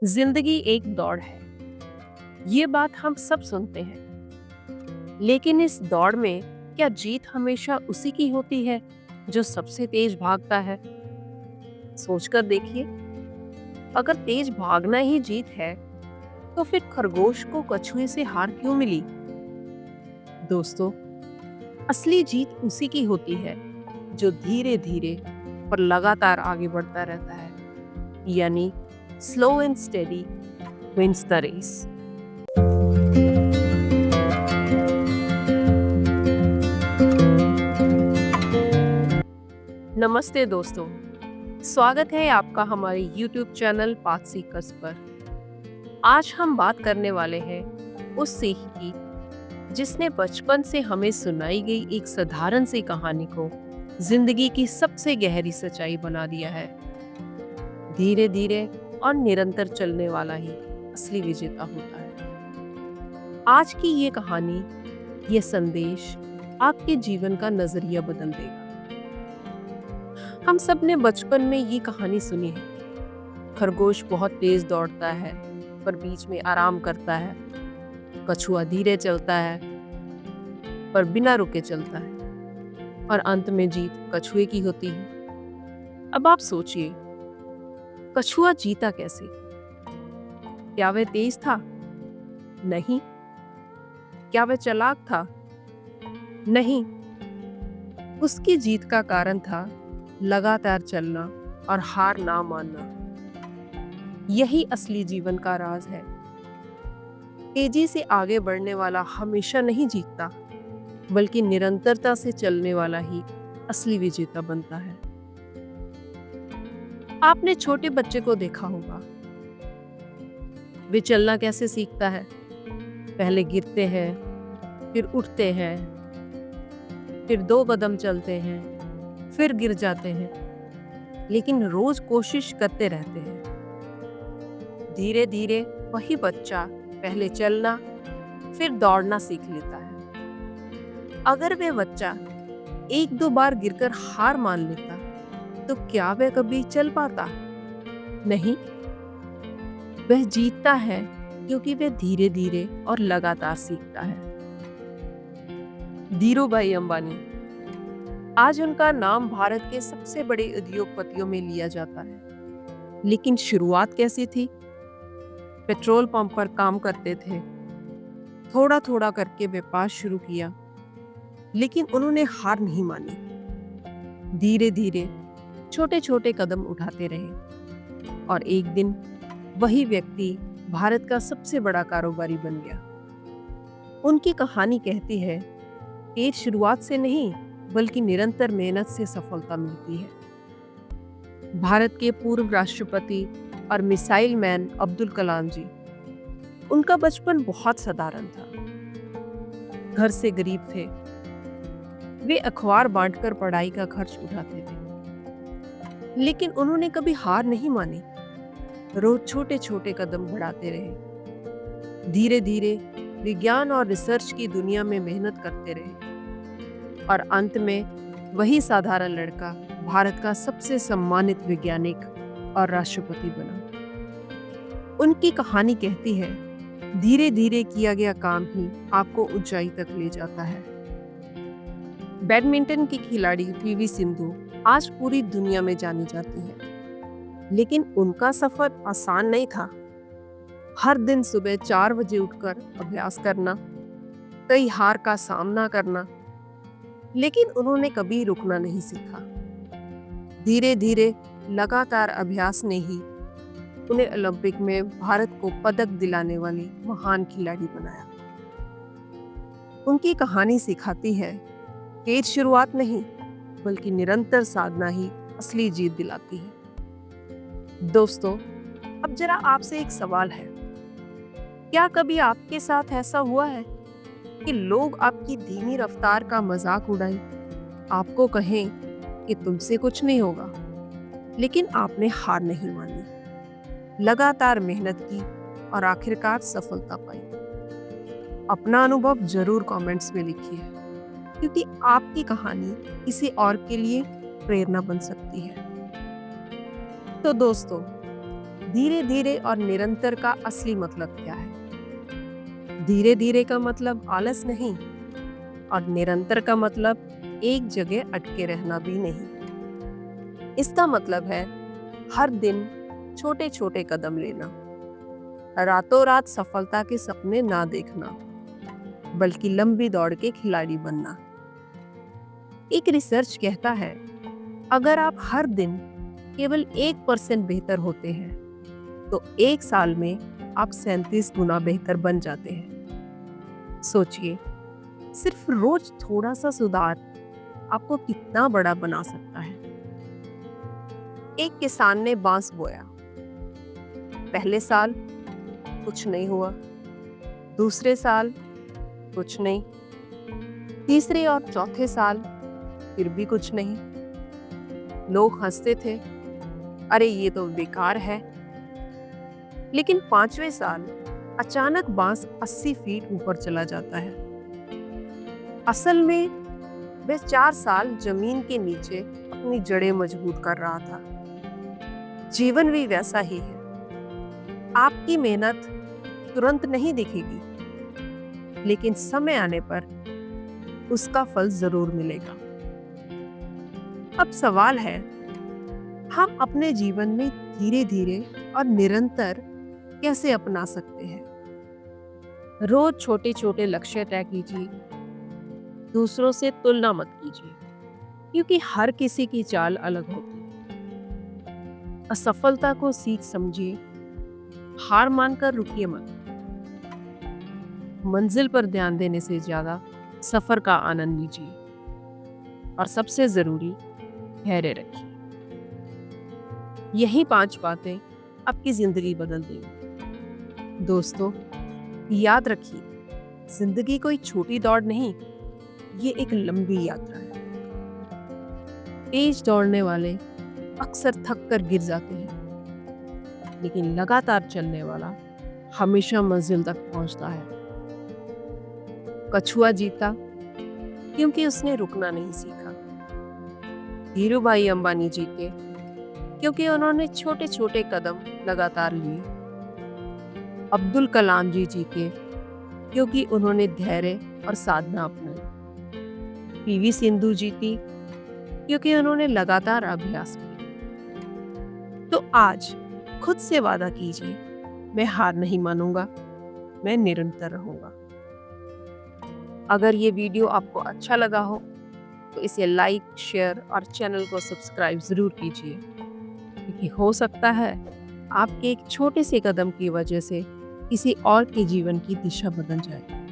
जिंदगी एक दौड़ है। ये बात हम सब सुनते हैं। लेकिन इस दौड़ में क्या जीत हमेशा उसी की होती है जो सबसे तेज भागता है? सोचकर देखिए। अगर तेज भागना ही जीत है, तो फिर खरगोश को कछुए से हार क्यों मिली? दोस्तों, असली जीत उसी की होती है जो धीरे धीरे पर लगातार आगे बढ़ता रहता है। यानी slow and steady wins the race. नमस्ते दोस्तों, स्वागत है आपका हमारे YouTube चैनल पाथ सीकर्स पर। आज हम बात करने वाले हैं उस सीख की जिसने बचपन से हमें सुनाई गई एक साधारण सी कहानी को जिंदगी की सबसे गहरी सच्चाई बना दिया है। धीरे धीरे और निरंतर चलने वाला ही असली विजेता होता है। आज की ये कहानी, ये संदेश आपके जीवन का नजरिया बदल देगा। हम सब ने बचपन में ये कहानी सुनी है। खरगोश बहुत तेज दौड़ता है पर बीच में आराम करता है। कछुआ धीरे चलता है पर बिना रुके चलता है, और अंत में जीत कछुए की होती है। अब आप सोचिए, कछुआ जीता कैसे? क्या वह तेज था? नहीं। क्या वह चालाक था? नहीं। उसकी जीत का कारण था लगातार चलना और हार ना मानना। यही असली जीवन का राज है। तेजी से आगे बढ़ने वाला हमेशा नहीं जीतता, बल्कि निरंतरता से चलने वाला ही असली विजेता बनता है। आपने छोटे बच्चे को देखा होगा। वे चलना कैसे सीखता है? पहले गिरते हैं, फिर उठते हैं, फिर 2 कदम चलते हैं, फिर गिर जाते हैं, लेकिन रोज कोशिश करते रहते हैं। धीरे धीरे वही बच्चा पहले चलना, फिर दौड़ना सीख लेता है। अगर वह बच्चा 1-2 बार गिरकर हार मान लेता, तो क्या वह कभी चल पाता? नहीं। वह जीतता है क्योंकि वह धीरे धीरे और लगातार सीखता है। धीरूभाई अंबानी, आज उनका नाम भारत के सबसे बड़े उद्योगपतियों में लिया जाता है। लेकिन शुरुआत कैसी थी? पेट्रोल पंप पर काम करते थे। थोड़ा थोड़ा करके व्यापार शुरू किया, लेकिन उन्होंने हार नहीं मानी। धीरे धीरे छोटे छोटे कदम उठाते रहे, और एक दिन वही व्यक्ति भारत का सबसे बड़ा कारोबारी बन गया। उनकी कहानी कहती है, तेज शुरुआत से नहीं, बल्कि निरंतर मेहनत से सफलता मिलती है। भारत के पूर्व राष्ट्रपति और मिसाइल मैन अब्दुल कलाम जी, उनका बचपन बहुत साधारण था। घर से गरीब थे। वे अखबार बांटकर पढ़ाई का खर्च उठाते थे, लेकिन उन्होंने कभी हार नहीं मानी। रोज छोटे छोटे कदम बढ़ाते रहे। धीरे धीरे विज्ञान और रिसर्च की दुनिया में मेहनत करते रहे, और अंत में वही साधारण लड़का भारत का सबसे सम्मानित वैज्ञानिक और राष्ट्रपति बना। उनकी कहानी कहती है, धीरे धीरे किया गया काम ही आपको ऊंचाई तक ले जाता है। बैडमिंटन की खिलाड़ी पीवी सिंधु आज पूरी दुनिया में जानी जाती है, लेकिन उनका सफर आसान नहीं था। हर दिन सुबह 4 बजे उठकर अभ्यास करना, कई हार का सामना करना, लेकिन उन्होंने कभी रुकना नहीं सीखा। धीरे धीरे लगातार अभ्यास ने ही उन्हें ओलंपिक में भारत को पदक दिलाने वाली महान खिलाड़ी बनाया। उनकी कहानी सिखाती है, तेज शुरुआत नहीं, बल्कि निरंतर साधना ही असली जीत दिलाती है। दोस्तों, अब जरा आपसे एक सवाल है। क्या कभी आपके साथ ऐसा हुआ है कि लोग आपकी धीमी रफ्तार का मजाक उड़ाएं, आपको कहें कि तुमसे कुछ नहीं होगा, लेकिन आपने हार नहीं मानी, लगातार मेहनत की और आखिरकार सफलता पाई? अपना अनुभव जरूर कमेंट्स में लिखिए, क्योंकि आपकी कहानी किसी और के लिए प्रेरणा बन सकती है। तो दोस्तों, धीरे धीरे और निरंतर का असली मतलब क्या है? धीरे धीरे का मतलब आलस नहीं, और निरंतर का मतलब एक जगह अटके रहना भी नहीं। इसका मतलब है हर दिन छोटे छोटे कदम लेना, रातों रात सफलता के सपने ना देखना, बल्कि लंबी दौड़ के खिलाड़ी बनना। एक रिसर्च कहता है, अगर आप हर दिन केवल 1% बेहतर होते हैं, तो एक साल में आप 37 गुना बेहतर बन जाते हैं। सोचिए, सिर्फ रोज थोड़ा सा सुधार आपको कितना बड़ा बना सकता है। एक किसान ने बांस बोया। पहले साल कुछ नहीं हुआ, दूसरे साल कुछ नहीं, तीसरे और चौथे साल फिर भी कुछ नहीं। लोग हंसते थे, अरे ये तो बेकार है। लेकिन 5वें साल अचानक बांस 80 फीट ऊपर चला जाता है। असल में वह 4 साल जमीन के नीचे अपनी जड़ें मजबूत कर रहा था। जीवन भी वैसा ही है। आपकी मेहनत तुरंत नहीं दिखेगी, लेकिन समय आने पर उसका फल जरूर मिलेगा। अब सवाल है, हम अपने जीवन में धीरे धीरे और निरंतर कैसे अपना सकते हैं? रोज छोटे छोटे लक्ष्य तय कीजिए, दूसरों से तुलना मत कीजिए, क्योंकि हर किसी की चाल अलग होती है। असफलता को सीख समझिए, हार मानकर रुकिए मत। मंजिल पर ध्यान देने से ज्यादा सफर का आनंद लीजिए, और सबसे जरूरी, धैर्य रखिए। यही 5 बातें आपकी जिंदगी बदल देंगी। दोस्तों, याद रखिए, जिंदगी कोई छोटी दौड़ नहीं, ये एक लंबी यात्रा है। तेज दौड़ने वाले अक्सर थक कर गिर जाते हैं, लेकिन लगातार चलने वाला हमेशा मंजिल तक पहुंचता है। कछुआ जीता क्योंकि उसने रुकना नहीं सीखा। धीरूभाई अंबानी जीते क्योंकि उन्होंने छोटे छोटे कदम लगातार लिए। अब्दुल कलाम जी जीते क्योंकि उन्होंने धैर्य और साधना अपनाई। पीवी सिंधु जीती क्योंकि उन्होंने लगातार अभ्यास किया। तो आज खुद से वादा कीजिए, मैं हार नहीं मानूंगा, मैं निरंतर रहूंगा। अगर ये वीडियो आपको अच्छा लगा हो तो इसे लाइक, शेयर और चैनल को सब्सक्राइब जरूर कीजिए, क्योंकि हो सकता है आपके एक छोटे से कदम की वजह से किसी और के जीवन की दिशा बदल जाए।